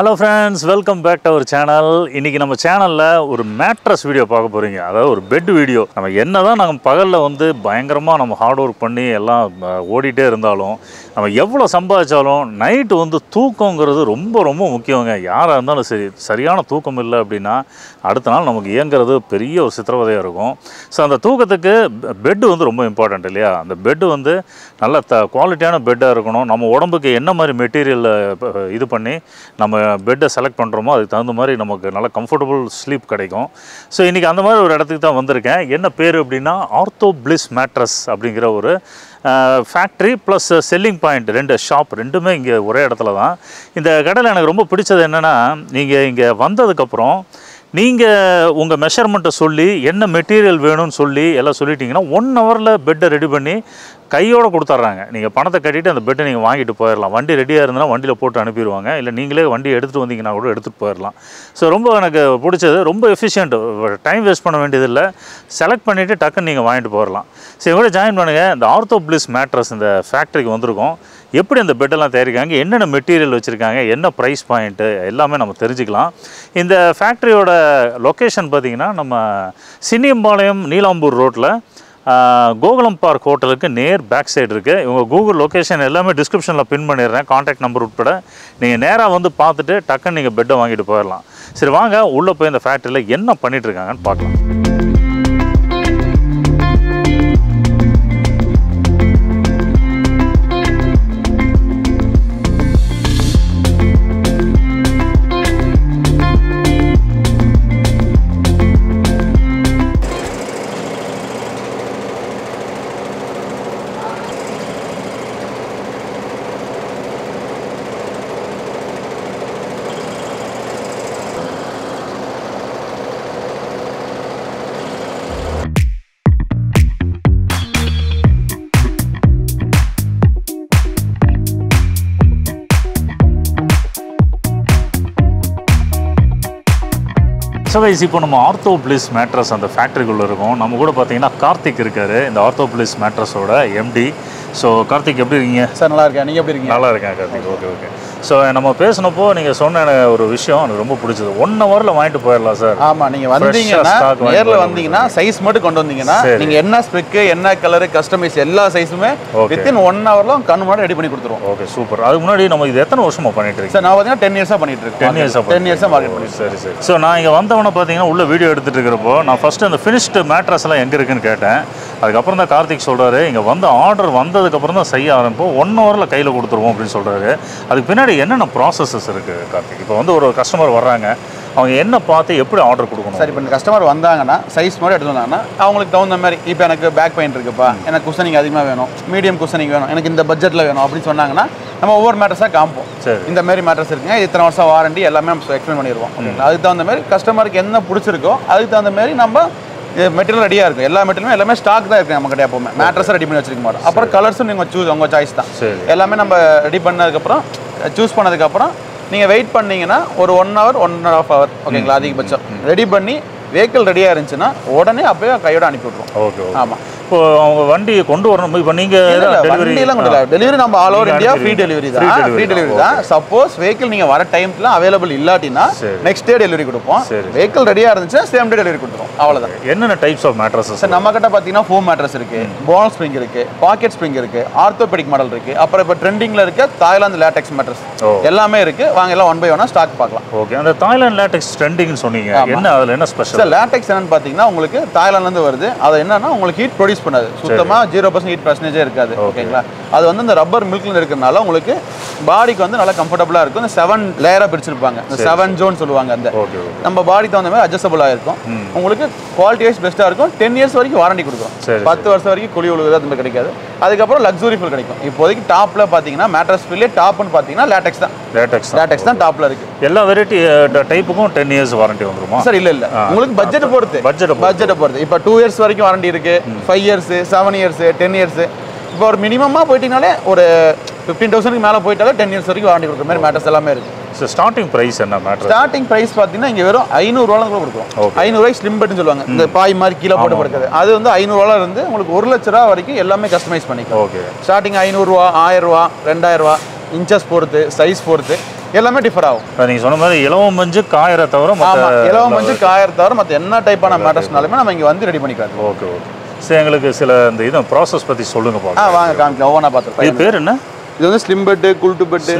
Hello friends, welcome back to our channel. இன்னைக்கு நம்ம சேனல்ல ஒரு மேட்ரஸ் வீடியோ பார்க்க போறீங்க. அதாவது ஒரு பெட் வீடியோ. நம்ம என்னதான் நம்ம பகல்ல வந்து பயங்கரமா நம்ம ஹார்ட் வொர்க் பண்ணி எல்லாம் ஓடிட்டே இருந்தாலும் நம்ம எவ்வளவு சம்பாதிச்சாலும் நைட் வந்து தூக்கம்ங்கிறது ரொம்ப ரொம்ப முக்கியங்க. யாரா இருந்தாலும் சரி சரியான தூக்கம் இல்லை அப்படின்னா அடுத்த நாள் நமக்கு இயங்குறது பெரிய ஒரு சித்திரவதையா இருக்கும். ஸோ அந்த தூக்கத்துக்கு பெட் வந்து ரொம்ப இம்பார்ட்டன்ட் இல்லையா? அந்த பெட் வந்து நல்ல குவாலிட்டியான பெட்டாக இருக்கணும். நம்ம உடம்புக்கு என்ன மாதிரி மெட்டீரியல் இது பண்ணி நம்ம பெட்டை செலக்ட் பண்ணுறோமோ அதுக்கு தகுந்த மாதிரி நமக்கு நல்ல கம்ஃபர்டபுள் ஸ்லீப் கிடைக்கும். ஸோ இன்றைக்கி அந்த மாதிரி ஒரு இடத்துக்கு தான் வந்திருக்கேன். என்ன பேர் அப்படின்னா ஆர்த்தோ பிளிஸ் மேட்ரஸ் அப்படிங்கிற ஒரு ஃபேக்ட்ரி ப்ளஸ் செல்லிங் பாயிண்ட், ரெண்டு ஷாப் ரெண்டுமே இங்கே ஒரே இடத்துல தான். இந்த கடையில் எனக்கு ரொம்ப பிடிச்சது என்னென்னா, நீங்கள் இங்கே வந்ததுக்கப்புறம் நீங்கள் உங்கள் மெஷர்மெண்ட்டை சொல்லி என்ன மெட்டீரியல் வேணும்னு சொல்லி எல்லாம் சொல்லிட்டீங்கன்னா 1 ஹவரில் பெட்டை ரெடி பண்ணி கையோடு கொடுத்துட்றாங்க. நீங்கள் பணத்தை கட்டிட்டு அந்த பெட்டை நீங்கள் வாங்கிட்டு போயிடலாம். வண்டி ரெடியாக இருந்ததுன்னா வண்டியில் போட்டு அனுப்பிடுவாங்க. இல்லை நீங்களே வண்டி எடுத்துகிட்டு வந்தீங்கன்னா கூட எடுத்துகிட்டு போயிடலாம். ஸோ ரொம்ப எனக்கு பிடிச்சது, ரொம்ப எஃபிஷியன்ட், டைம் வேஸ்ட் பண்ண வேண்டியதில்லை. செலக்ட் பண்ணிவிட்டு டக்குன்னு நீங்கள் வாங்கிட்டு போயிடலாம். ஸோ இவங்க ஜாயின் பண்ணுங்கள். இந்த ஆர்த்தோ பிளிஸ் மேட்ரஸ் இந்த ஃபேக்ட்ரிக்கு வந்திருக்கோம். எப்படி அந்த பெட்டெல்லாம் தயாரிக்காங்க, என்னென்ன மெட்டீரியல் வச்சுருக்காங்க, என்ன ப்ரைஸ் பாயிண்ட்டு எல்லாமே நம்ம தெரிஞ்சுக்கலாம். இந்த ஃபேக்ட்ரியோட லொக்கேஷன் பார்த்திங்கன்னா நம்ம சின்னியம்பாளையம் நீலாம்பூர் ரோட்டில் கோகுலம் பார்க் ஹோட்டலுக்கு நேர் பேக் சைடு இருக்குது. இவங்க கூகுள் லொக்கேஷன் எல்லாமே டிஸ்கிரிப்ஷனில் பின் பண்ணிடுறேன், கான்டாக்ட் நம்பர் உட்பட. நீங்கள் நேராக வந்து பார்த்துட்டு டக்குன்னு நீங்கள் பெட்டை வாங்கிட்டு போயிடலாம். சரி வாங்க உள்ளே போய் இந்த ஃபேக்ட்ரியில் என்ன பண்ணிகிட்ருக்காங்கன்னு பார்க்கலாம். ஸோ கைஸ், இப்போ நம்ம ஆர்த்தோ பிளிஸ் மேட்ரஸ் அந்த ஃபேக்ட்ரிக்குள்ளே இருக்கோம். நம்ம கூட பார்த்தீங்கன்னா கார்த்திக் இருக்கார், இந்த ஆர்த்தோ பிளிஸ் மேட்ரஸோட எம்டி. ஸோ கார்த்திக் எப்படி இருக்கீங்க சார்? நல்லா இருக்கேன். நீங்கள் எப்படி இருக்கீங்க? நல்லா இருக்கேன் கார்த்திக். Okay okay. ஸோ நம்ம பேசினப்போ நீங்கள் சொன்ன ஒரு விஷயம் எனக்கு ரொம்ப பிடிச்சது. 1 ஹவரில் வாங்கிட்டு போயிடலாம் சார். ஆமாம், நீங்கள் வந்தீங்கன்னா நேரில் வந்தீங்கன்னா சைஸ் மட்டும் கொண்டு வந்தீங்கன்னா நீங்கள் என்ன ஸ்பெக்கு, என்ன கலரு, கஸ்டமைஸ் எல்லா சைஸுமே வித்தின் 1 ஹவரில் கண் முன்னாடி ரெடி பண்ணி கொடுத்துருவோம். Okay super. அதுக்கு முன்னாடி நம்ம இது எத்தனை வருஷமாக பண்ணிட்டு இருக்கோம் சார்? நான் பார்த்தீங்கன்னா 10 இயர்ஸாக பண்ணிட்டு இருக்கேன். 10 இயர்ஸாக மார்க்கெட் பண்ணி. சரி சரி. ஸோ நான் இங்கே வந்தவனை பார்த்தீங்கன்னா உள்ள வீடியோ எடுத்துகிட்டு இருக்கிறப்போ நான் ஃபஸ்ட்டு அந்த ஃபினிஷ்டு மேட்ரஸ் எல்லாம் எங்கே இருக்குன்னு கேட்டேன். அதுக்கப்புறம் தான் கார்த்திக் சொல்கிறாரு, இங்கே வந்து ஆர்டர் வந்ததுக்கப்புறம் தான் செய்ய ஆரம்பிப்போம், 1 ஹவரில் கையில் கொடுத்துருவோம் அப்படின்னு சொல்கிறாரு. அதுக்கு பின்னாடி என்னென்ன ப்ராசஸஸ் இருக்குது கார்த்திக்? இப்போ வந்து ஒரு கஸ்டமர் வர்றாங்க, அவங்க என்ன பார்த்து எப்படி ஆர்டர் கொடுக்கணும்? சார், இப்போ இந்த கஸ்டமர் வந்தாங்கன்னா சைஸ் மாதிரி எடுத்து வந்தாங்கன்னா அவங்களுக்கு தகுந்த மாதிரி, இப்போ எனக்கு பேக் பெயின் இருக்குப்பா, எனக்கு குஷனிங் அதிகமாக வேணும், மீடியம் குஷனிங் வேணும், எனக்கு இந்த பட்ஜெட்டில் வேணும் அப்படின்னு சொன்னாங்கன்னா நம்ம ஒவ்வொரு மேட்ரஸாக காமிப்போம். சரி, இந்த மாதிரி மேட்ரஸ் இருக்குங்க, இத்தனை வருஷம் வாரண்டி எல்லாமே நம்ம எக்ஸ்பிளைன் பண்ணிடுவோம். அதுக்கு தகுந்த மாதிரி கஸ்டமருக்கு என்ன பிடிச்சிருக்கோ அதுக்கு தகுந்த மாதிரி நம்ம மெட்டீரியல் ரெடியாக இருக்கும். எல்லா மெட்டீரியலும் எல்லாமே ஸ்டாக் தான் இருக்குது நம்ம கிட்ட. எப்போவுமே மேட்ரஸை ரெடி பண்ணி வச்சிருக்க மாட்டோம். அப்புறம் கலர்ஸும் நீங்கள் சூஸ், உங்கள் சாய்ஸ் தான். எல்லாமே நம்ம ரெடி பண்ணதுக்கப்புறம் சூஸ் பண்ணதுக்கப்புறம் நீங்கள் வெயிட் பண்ணிங்கன்னா ஒரு 1 ஹவர் 1.5 ஹவர் ஓகேங்களா அதிகபட்சம் ரெடி பண்ணி வெஹிக்கிள் ரெடியாக இருந்துச்சுன்னா உடனே அப்போயே கையோட அனுப்பி விட்ருவோம். ஓகே. ஆமாம். இப்போ அவங்க வண்டி கொண்டு வரணும். இப்போ நீங்கள் வண்டியெல்லாம் கொண்டு வரல, டெலிவரி நம்ம all over India free delivery தான். ஃப்ரீ டெலிவரி தான். சப்போஸ் வெஹிக்கிள் நீங்கள் வர டைம்ல அவைலபிள் இல்லாட்டினா நெக்ஸ்ட் டே டெலிவரி கொடுப்போம். வெஹிக்கிள் ரெடியாக இருந்துச்சுன்னா சேம் டே டெலிவரி கொடுத்துருவோம். அவ்வளோதான். என்னென்ன டைப்ஸ் ஆஃப் மேட்ரஸஸ் சார்? நம்ம கிட்ட பார்த்தீங்கன்னா ஃபோம் மேட்ரஸ் இருக்கு, பால் ஸ்ப்ரிங் இருக்கு, பாக்கெட் ஸ்ப்ரிங் இருக்கு, ஆர்த்தோபெடிக் மாடல் இருக்கு, அப்புறம் இப்போ ட்ரெண்டிங்ல இருக்க தாய்லாந்து லேட்டெக்ஸ் மேட்ரஸ் எல்லாமே இருக்கு. வாங்க எல்லாம் 1 by 1 ஸ்டாக் பார்க்கலாம். ஓகே. அந்த தாய்லாந்து லேட்டெக்ஸ் ட்ரெண்டிங்னு சொன்னீங்க, என்ன அதில் என்ன ஸ்பெஷல்? சார், லேட்டெக்ஸ் என்னன்னு பார்த்தீங்கன்னா உங்களுக்கு தாய்லாந்துலேருந்து வருது. அது என்னன்னா உங்களுக்கு ஹீட் ப்ரொடியூஸ் பண்ணாது, சுத்தமாக 0% ஹீட் பர்சன்டேஜே இருக்காது. ஓகேங்களா? அது வந்து இந்த ரப்பர் மில்க்ல இருக்கிறதுனால உங்களுக்கு பாடிக்கு வந்து நல்லா கம்ஃபர்டபுளாக இருக்கும். இந்த 7 லேயராக பிரிச்சிருப்பாங்க, இந்த 7 ஜோன் சொல்லுவாங்க. அந்த நம்ம பாடிக்கு தகுந்த மாதிரி அட்ஜஸ்டபுளாக இருக்கும். உங்களுக்கு குவாலிட்டி வைஸ் பெஸ்ட்டாக இருக்கும். 10 இயர்ஸ் வரைக்கும் வாரண்டி கொடுக்கும். 10 வருஷம் வரைக்கும் குழி உழுகுது அது மாதிரி கிடைக்காது. அதுக்கப்புறம் லக்ஸுரி ஃபுல் கிடைக்கும். இப்போதைக்கு டாப்ல பார்த்தீங்கன்னா மேட்ரஸ் ஃபீல்லே டாப்னு பார்த்தீங்கன்னா லேட்டெக்ஸ் தான். லேட்டெக்ஸ் தான் டாப்ல இருக்கு. எல்லா வெரைட்டி டைப்புக்கும் 10 இயர்ஸ் வாரண்டி வந்துருமா சார்? இல்ல உங்களுக்கு பட்ஜெட் பொறுத்து. பட்ஜெட் பொறுத்து. இப்போ 2 இயர்ஸ் வரைக்கும் வாரண்டி இருக்கு, 5 இயர்ஸ், 7 இயர்ஸ், 10 இயர்ஸ். இப்போ ஒரு மினிமமாக போயிட்டீங்கனாலே ஒரு 15,000க்கு மேலே போயிட்டாலே 10 இயர்ஸ் வரைக்கும் வாரண்டி கொடுக்குற மாதிரி மேட்டர்ஸ் எல்லாமே இருக்குது. ஸோ ஸ்டார்டிங் ப்ரைஸ் என்ன மேட்டர்? ஸ்டார்டிங் ப்ரைஸ் பார்த்தீங்கன்னா இங்கே வெறும் 500 ரூபாய் கூட கொடுக்கும். 500 ரூபாய் ஸ்லிம் பெட்னு சொல்லுவாங்க, இந்த பாய் மாதிரி கீழே போட்டு படுக்குது. அது வந்து 500 ரூபாய் இருந்து உங்களுக்கு 1 லட்ச ரூபா வரைக்கும் எல்லாமே கஸ்டமைஸ் பண்ணிக்கலாம். ஓகே. ஸ்டார்டிங் 500 ரூபா, 1000 ரூபா, 2000 ரூபா, இன்ச்சஸ் பொறுத்து, சைஸ் பொறுத்து எல்லாமே டிஃபர் ஆகும். நீங்கள் சொன்ன மாதிரி இலவம் மஞ்சு காயரை தவிர இலவம் மஞ்சு காயரை தவிர மற்ற என்ன டைப்பான மேட்ரஸ்னாலுமே நம்ம இங்கே வந்து ரெடி பண்ணிக்கலாம். Okay okay. சரி, எங்களுக்கு சில இந்த இது ப்ராசஸ் பற்றி சொல்லுங்க பார்க்கலாம். வாங்க காமிக்கலாம், ஒவ்வொன்றா பார்த்துருப்போம். இது பேர் என்ன? இது வந்து ஸ்லிம் பெட்டு, குல்ட்டு பெட்டு,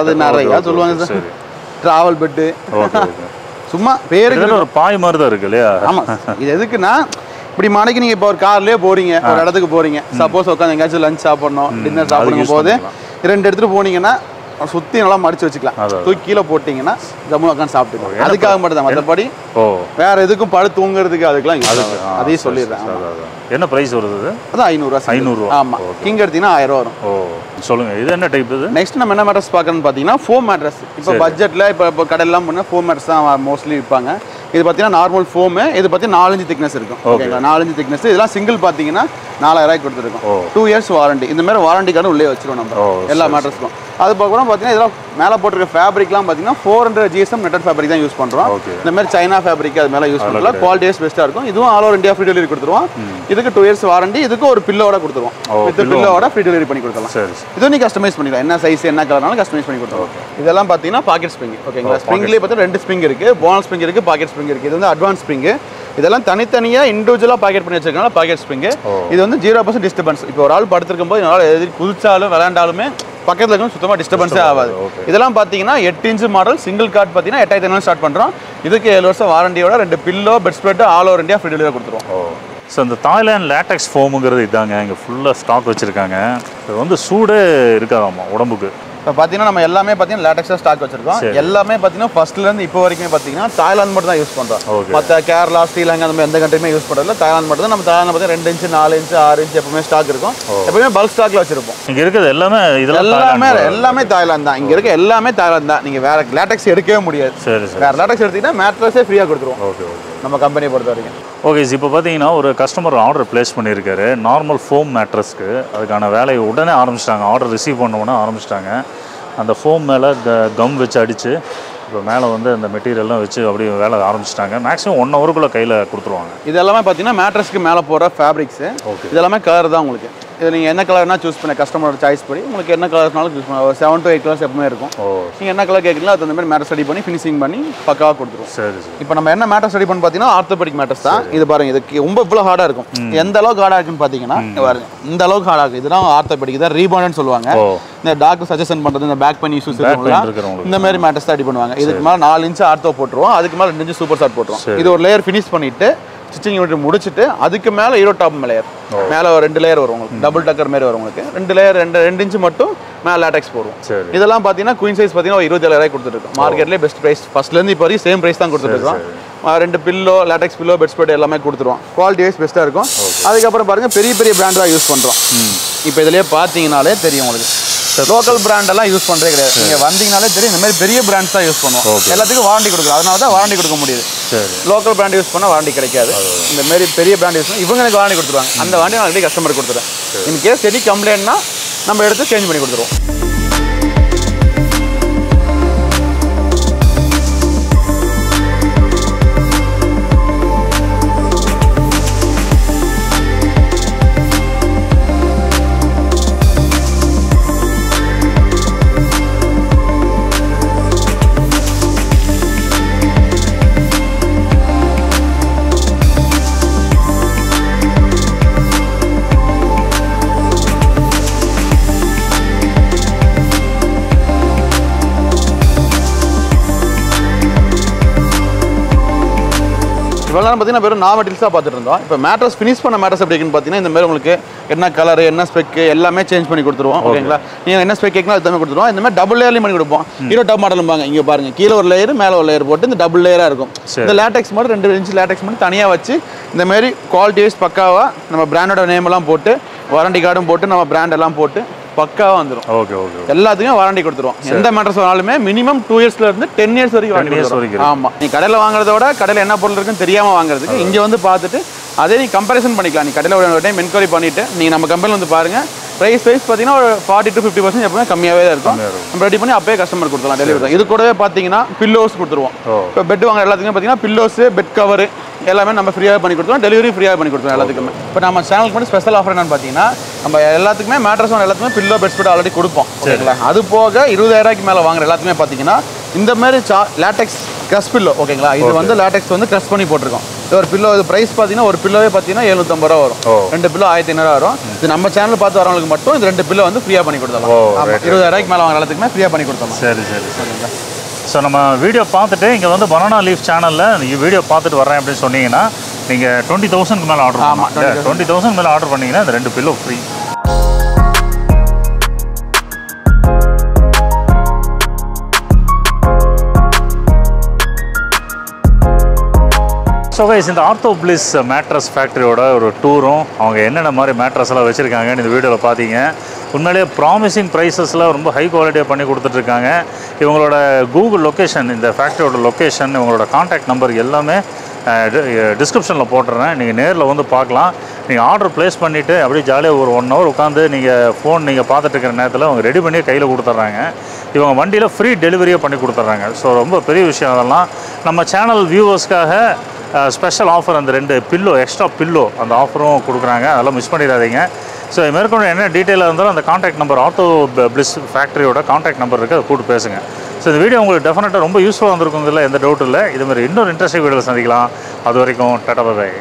அது நிறையா சொல்லுவாங்க சார், ட்ராவல் பெட்டு. சும்மா பேருக்கு ஒரு பாய் மாதிரி தான் இருக்கு இல்லையா? ஆமாம். இது எதுக்குன்னா இப்படி மணிக்கு நீங்கள் இப்போ ஒரு கார்லேயே போகிறீங்க, ஒரு இடத்துக்கு போகிறீங்க, சப்போஸ் உட்காந்து எங்கேயாச்சும் லஞ்ச் சாப்பிட்ணும், டின்னர் சாப்பிடுங்க போது 2 எடுத்துகிட்டு போனீங்கன்னா சுற்றி நல்லா மடிச்சு வச்சுக்கலாம். தூக்கி கீழே போட்டிங்கன்னா ஜம்மு உட்காந்து சாப்பிட்டுக்கலாம். அதுக்காக மட்டும் தான், மற்றபடி வேற எதுக்கும் படு தூங்குறதுக்கு அதுக்கெல்லாம் யூஸ் ஆகும். அதையும் சொல்லிடுறேன். என்ன ப்ரைஸ் வருது? அதான் 500 ரூபா. 500 ஆமாம். கிங் எடுத்தீங்கன்னா 1000 ரூபா வரும். சொல்லுங்க, இது என்ன டைப்? இது நெக்ஸ்ட் நம்ம என்ன மேட்ரஸ் பார்க்கறோம்னு பார்த்தீங்கன்னா ஃபோம் மேட்ரஸ். இப்போ பட்ஜெட்டில் இப்போ கடையெல்லாம் பண்ணால் ஃபோம் மேட்ரஸ் தான் மோஸ்ட்லி விற்பாங்க. இது பார்த்தீங்கன்னா நார்மல் ஃபோமு. இது பார்த்தீங்கன்னா 4 இன்ச் திக்னஸ் இருக்கும். ஓகேங்களா? 4 இன்ச் திக்னஸ். இதெல்லாம் சிங்கிள் பார்த்தீங்கன்னா 4000 கொடுத்துருக்கோம். 2 இயர்ஸ் வாரண்டி. இந்த மாதிரி வாரண்டி கார்டு உள்ளே வச்சிருவோம் நம்ம எல்லா மேட்ரஸ்க்கும். அது பார்க்கணும் பார்த்தீங்கன்னா இதெல்லாம் மேலே போட்டிருக்க ஃபேப்ரிக்லாம் பார்த்தீங்கன்னா 400 GSM நெட்டட் ஃபேப்ரிக் தான் யூஸ் பண்ணுறோம். இந்த மாதிரி சைனா ஃபேப்ரிக் அது மேலே யூஸ் பண்ணலாம். குவாலிட்டி வைஸ் பெஸ்ட்டாக இருக்கும். இதுவும் all over India free delivery கொடுத்துருவோம். இதுக்கு 2 இயர்ஸ் வாரண்டி. இதுக்கு ஒரு பில்லோட கொடுத்துருவோம். வித் பில்லோட ஃப்ரீ டெலிவரி பண்ணி கொடுத்துடலாம். இதுவும் நீ கஸ்டமைஸ் பண்ணிக்கலாம். என்ன சைஸ் என்ன கலர்னாலும் கஸ்டமைஸ் பண்ணி கொடுத்துருவோம். இதெல்லாம் பார்த்தீங்கன்னா பாக்கெட் ஸ்ப்ரிங். ஓகேங்களா? ஸ்ப்ரிங்லேயே பார்த்தீங்கன்னா 2 ஸ்ப்ரிங் இருக்குது. போனல் ஸ்ப்ரிங் இருக்குது, பாக்கெட் ஸ்ப்ரிங் இருக்குது. இது வந்து அட்வான்ஸ் ஸ்ப்ரிங். இதெல்லாம் தனித்தனியாக இண்டிவிஜுவலாக பாக்கெட் பண்ணி வச்சிருக்கனால பாக்கெட் ஸ்ப்ரிங். இது வந்து 0% டிஸ்டர்பன்ஸ். இப்போ ஒரு ஆள் படுத்திருக்கும் போது என்னால் எதிரி குதிச்சாலும் விளையாண்டாலுமே பக்கத்தில் இருக்கும் சுத்தமாக டிஸ்டர்பன்ஸே ஆகாது. இதெல்லாம் பார்த்தீங்கன்னா 8 இன்ச் மாடல் சிங்கிள் கார்டு பார்த்தீங்கன்னா 8500 ஸ்டார்ட் பண்ணுறோம். இதுக்கு 7 வருஷம் வாரண்டியோட 2 pillow bed spread all over India free delivery கொடுத்துருவோம். ஸோ இந்த தாய்லாந்து லேட்டக்ஸ் ஃபோமுங்கிறது இதாங்க, இங்கே ஃபுல்லாக ஸ்டாக் வச்சுருக்காங்க. இது வந்து சூடே இருக்காதாம்மா உடம்புக்கு. இப்போ பார்த்தீங்கன்னா நம்ம எல்லாமே பார்த்தீங்கன்னா லேட்டக்ஸாக ஸ்டாக் வச்சிருக்கோம். எல்லாமே பார்த்தீங்கன்னா ஃபர்ஸ்ட்லேருந்து இப்போ வரைக்கும் பார்த்தீங்கன்னா தாய்லாந்து மட்டும் தான் யூஸ் பண்ணுறோம். மற்ற கேரளா, ஸ்ரீலங்கா அந்த மாதிரி எந்த கண்ட்ரியுமே யூஸ் பண்ணுறதில்ல. தாய்லாந்து மட்டும் தான். நம்ம தாய்லாந்து பார்த்தீங்கன்னா 2 இன்ச் 4 இன்ச் 6 இன்ச் எப்பவுமே ஸ்டாக் இருக்கும். எப்பவுமே பல்க் ஸ்டாக்ல வச்சிருப்போம். இங்கே இருக்கிறது எல்லாமே எல்லாமே தாய்லாந்து தான். இங்கே இருக்க எல்லாமே தாய்லாந்து தான். நீங்கள் வேற லேட்டக்ஸ் எடுக்கவே முடியாது. வேற லேட்டக்ஸ் எடுத்தீங்கன்னா மேட்ரஸே ஃப்ரீயாக கொடுத்துருவோம். நம்ம கம்பெனியை பொறுத்த வரைக்கும். ஓகே, இப்போ பார்த்தீங்கன்னா ஒரு கஸ்டமர் ஆர்டர் பிளேஸ் பண்ணியிருக்காரு நார்மல் ஃபோம் மேட்ரஸ்க்கு. அதுக்கான வேலையை உடனே ஆரம்பிச்சிட்டாங்க. ஆர்டர் ரிசீவ் பண்ண உடனே ஆரம்பிச்சிட்டாங்க. அந்த ஃபோம் மேலே கம் வச்சு அடித்து இப்போ மேலே வந்து அந்த மெட்டீரியல்லாம் வச்சு அப்படியே வேலை ஆரம்பிச்சிட்டாங்க. மேக்ஸிமம் 1 ஹவருக்குள்ளே கையில் கொடுத்துருவாங்க. இது எல்லாமே பார்த்தீங்கன்னா மேட்ரஸ்க்கு மேலே போகிற ஃபேப்ரிக்ஸு. இது எல்லாமே கலர் தான் உங்களுக்கு. இது நீங்கள் என்ன கலர்னா சூஸ் பண்ண கஸ்டமரோட சாய்ஸ் படி உங்களுக்கு என்ன கலர்ஸ்னாலும் சூஸ் பண்ணலாம். ஒரு 7 to 8 கலர்ஸ் எப்பவுமே இருக்கும். நீங்கள் என்ன கலர் கேட்குறீங்களோ அது அந்த மாதிரி மேட்ரஸ் ரெடி பண்ணி ஃபினிஷிங் பண்ணி பக்காவாக கொடுத்துருவோம். சரி. இப்போ நம்ம என்ன மேட்ரஸ் ரெடி பண்ணி பார்த்தீங்கன்னா ஆர்த்தோபெடிக் மேட்ரஸ் தான். இது பாருங்க, இதுக்கு ரொம்ப இவ்வளோ ஹார்டாக இருக்கும். எந்த அளவுக்கு ஹார்டாக இருக்குன்னு பார்த்தீங்கன்னா பாருங்க, இந்த அளவுக்கு ஹார்டாக இருக்குது. இதெல்லாம் ஆர்த்தோபெடிக் தான் ரீபாண்ட்னு சொல்லுவாங்க. இந்த டாக்டர் சஜஷன் பண்ணுறது இந்த பேக் பெயின் இஷ்யூஸ் இருக்குங்களா, இந்த மாதிரி மேட்ரஸ் தான் ரெடி பண்ணுவாங்க. இதுக்கு மேலே 4 இன்ச் ஆர்த்தோ போட்டுருவோம். அதுக்கு மேலே 2 இன்ச் சூப்பர் ஷார்ட் போட்டுருவோம். இது ஒரு லேயர் ஃபினிஷ் பண்ணிட்டு ஸ்டிச்சிங் யூனிட் முடிச்சுட்டு அதுக்கு மேலே ஹீரோ டாப் லேயர் மேலே ஒரு 2 லேயர் வரும் உங்களுக்கு. டபுள் டக்கர் மாதிரி வரும் உங்களுக்கு. 2 லேயர் 2 இன்ச் மட்டும் மேலே லேட்டக்ஸ் போடுவோம். இதெல்லாம் பார்த்தீங்கன்னா குயின் சைஸ் பார்த்தீங்கன்னா 27,000 கொடுத்துருக்கோம். மார்க்கெட்லேயே பெஸ்ட் ப்ரைஸ். ஃபர்ஸ்ட்லேருந்து இப்போ வரைக்கும் சேம் ப்ரைஸ் தான் கொடுத்துருக்கோம். 2 pillow latex pillow bed spread எல்லாமே கொடுத்துருவோம். குவாலிட்டி வைஸ் பெஸ்ட்டாக இருக்கும். அதுக்கப்புறம் பாருங்கள் பெரிய பெரிய பிராண்ட் தான் யூஸ் பண்ணுறோம். இப்போ இதுலேயே பார்த்தீங்கனாலே தெரியும் உங்களுக்கு. லோக்கல் பிராண்டெல்லாம் யூஸ் பண்ணுறதே கிடையாது. நீங்கள் வந்தீங்கனாலே தெரியும் இந்த மாதிரி பெரிய பிராண்ட்ஸ் தான் யூஸ் பண்ணுவோம். எல்லாத்துக்கும் வாரண்டி கொடுக்குறோம். அதனால தான் வாரண்டி கொடுக்க முடியுது. லோக்கல் பிராண்ட் யூஸ் பண்ணால் வாரண்டி கிடைக்காது. இந்த மாதிரி பெரிய பிராண்ட் யூஸ் பண்ணி இவங்க எனக்கு வாரண்டி கொடுத்துருவாங்க. அந்த வாரண்டி நான் ஆல்ரெடி கஸ்டமர் கொடுத்துறேன். இன் கேஸ் எடி கம்ப்ளைண்ட்னா நம்ம எடுத்து சேஞ்ச் பண்ணி கொடுத்துருவோம். இவ்வளோ நேரம் பார்த்தீங்கன்னா வெறும் மெட்டீரியல்ஸாக பார்த்துட்டு இருந்தோம். இப்போ மேட்ரஸ் ஃபினிஷ் பண்ண மேட்ரஸ் எப்படி இருக்குன்னு பார்த்தீங்கன்னா இந்த மாதிரி உங்களுக்கு என்ன கலர் என்ன ஸ்பெக் எல்லாமே சேஞ்ச் பண்ணி கொடுத்துருவோம். ஓகேங்களா? நீங்கள் என்ன ஸ்பெக் கேட்கணும் அது கொடுத்துருவோம். இந்த மாதிரி டபுள் லேயர்லையும் பண்ணி கொடுப்போம். ஹீரோ டாப் மாடலும் பாங்க இங்கே பாருங்க, கீழே ஒரு லேயர் மேலே ஒரு லேயர் போட்டு இந்த டபுள் லேயராக இருக்கும். இந்த லேட்டக்ஸ் மட்டும் 2 இன்ச் லேட்டக்ஸ் மட்டும் தனியாக வச்சு இந்த மாதிரி குவாலிட்டி வைஸ் பக்காவாக நம்ம பிராண்டோட நேம் எல்லாம் போட்டு வாரண்டி கார்டும் போட்டு நம்ம பிராண்ட் எல்லாம் போட்டு பக்காவாக வந்துடும். Okay okay. எல்லாத்துக்கும் வாரண்டி கொடுத்துருவோம். எந்த மேட்ரஸ் வாங்கினாலுமே மினிமம் 2 இயர்ஸ்ல இருந்து 10 இயர்ஸ் வரைக்கும் வாரண்டி. ஆமாம், நீ கடையில் வாங்குறதோட கடையில் என்ன பொருள் இருக்குன்னு தெரியாமல் வாங்குறதுக்கு இங்கே வந்து பார்த்துட்டு அதே நீ கம்பேரிசன் பண்ணிக்கலாம். நீ கடையில் ஒரு டைம் என்கொயரி பண்ணிட்டு நீ நம்ம கம்பெனியில் வந்து பாருங்க. ப்ரைஸ் பார்த்தீங்கன்னா ஒரு 40 to 50% எப்பவுமே கம்மியாகவே தான் இருக்கும். நம்ம ரெடி பண்ணி அப்பயே கஸ்டமர் கொடுத்துலாம் டெலிவரி. இது கூடவே பார்த்தீங்கன்னா பில்லோஸ் கொடுத்துருவோம். இப்போ பெட் வாங்குற எல்லாத்துக்குமே பார்த்தீங்கன்னா பில்லோஸ், பெட் கவர் எல்லாமே நம்ம ஃப்ரீயாக பண்ணி கொடுத்துருவோம், டெலிவரி ஃப்ரீயாக பண்ணி கொடுத்துருவோம் எல்லாத்துக்குமே. இப்போ நம்ம சேனலுக்கு மட்டும் ஸ்பெஷல் ஆஃபர் என்னன்னு பார்த்தீங்கன்னா, நம்ம எல்லாத்துக்குமே மேட்ரஸும் எல்லாத்துக்குமே பில்லோ பெட்ஸ்பீட் ஆல்ரெடி கொடுப்போம். ஓகேங்களா? அது போக 20,000 மேலே வாங்குற எல்லாத்துக்குமே பார்த்தீங்கன்னா இந்த மாதிரி லேட்டெக்ஸ் க்ரஷ் பில்லோ. ஓகேங்களா? இது வந்து லேட்டெக்ஸ் வந்து க்ரஷ் பண்ணி போட்டிருக்கோம். இது ஒரு பில்லோ, இது ப்ரைஸ் பார்த்தீங்கன்னா ஒரு பில்லோவே பார்த்தீங்கன்னா 750 ரூபா வரும். 2 பில்லோ 1500 வரும். இது நம்ம சேனல் பார்த்து வரவங்களுக்கு மட்டும் இது 2 பில்லோ வந்து ஃப்ரீயாக பண்ணி கொடுத்தலாம். 20,000 மேலே வாங்குற எல்லாத்துக்குமே ஃப்ரீயாக பண்ணி கொடுத்தலாம். சரி சரி சரிங்க. ஸோ நம்ம வீடியோ பார்த்துட்டு இங்கே வந்து பனானா லீஃப் சேனலில் நீங்கள் வீடியோ பார்த்துட்டு வரேன் அப்படின்னு சொன்னீங்கன்னா நீங்கள் 20,000 மேலே ஆர்டர் பண்ணலாம். 20,000 மேலே ஆர்டர் பண்ணிங்கன்னா இந்த 2 பில்லோ ஃப்ரீ. ஸோ கைஸ், இந்த ஆர்த்தோ பிளிஸ் மேட்ரஸ் ஃபேக்ட்ரியோட ஒரு டூரும் அவங்க என்னென்ன மாதிரி மேட்ரஸ் எல்லாம் வச்சுருக்காங்கன்னு இந்த வீடியோவில் பார்த்தீங்க. உண்மையிலேயே ப்ராமிசிங் ப்ரைஸஸில் ரொம்ப ஹை குவாலிட்டியாக பண்ணி கொடுத்துட்ருக்காங்க. இவங்களோட கூகுள் லொக்கேஷன், இந்த ஃபேக்ட்ரியோட லொக்கேஷன், இவங்களோட கான்டாக்ட் நம்பர் எல்லாமே டிஸ்கிரிப்ஷனில் போட்டுறேன். நீங்கள் நேரில் வந்து பார்க்கலாம். நீங்கள் ஆர்டர் ப்ளேஸ் பண்ணிவிட்டு அப்படியே ஜாலியாக ஒரு 1 hour உட்காந்து நீங்கள் ஃபோன் நீங்கள் பார்த்துட்டு இருக்கிற நேரத்தில் அவங்க ரெடி பண்ணி கையில் கொடுத்துட்றாங்க. இவங்க வண்டியில் ஃப்ரீ டெலிவரியாக பண்ணி கொடுத்துட்றாங்க. ஸோ ரொம்ப பெரிய விஷயம். அதெல்லாம் நம்ம சேனல் வியூவர்ஸ்க்காக ஸ்பெஷல் ஆஃபர், அந்த 2 பில்லோ எக்ஸ்ட்ரா பில்லோ அந்த ஆஃபரும் கொடுக்குறாங்க. அதெல்லாம் மிஸ் பண்ணிடாதீங்க. ஸோ மேற்கொண்டு என்ன டீட்டெயிலாக இருந்தாலும் அந்த கான்டாக்ட் நம்பர், ஆர்த்தோ பிளிஸ் ஃபேக்ட்ரியோட கான்டாக்ட் நம்பர் இருக்குது, அதை கூப்பிட்டு பேசுங்க. ஸோ இந்த வீடியோ உங்களுக்கு டெஃபினட்டாக ரொம்ப யூஸ்ஃபுல்லாக வந்திருக்குங்கிறதுல எந்த டவுட் இல்லை. இதுமாதிரி இன்னொரு இன்ட்ரெஸ்டிங் வீடியோவில் சந்திக்கலாம். அது வரைக்கும் டாடா பை பை.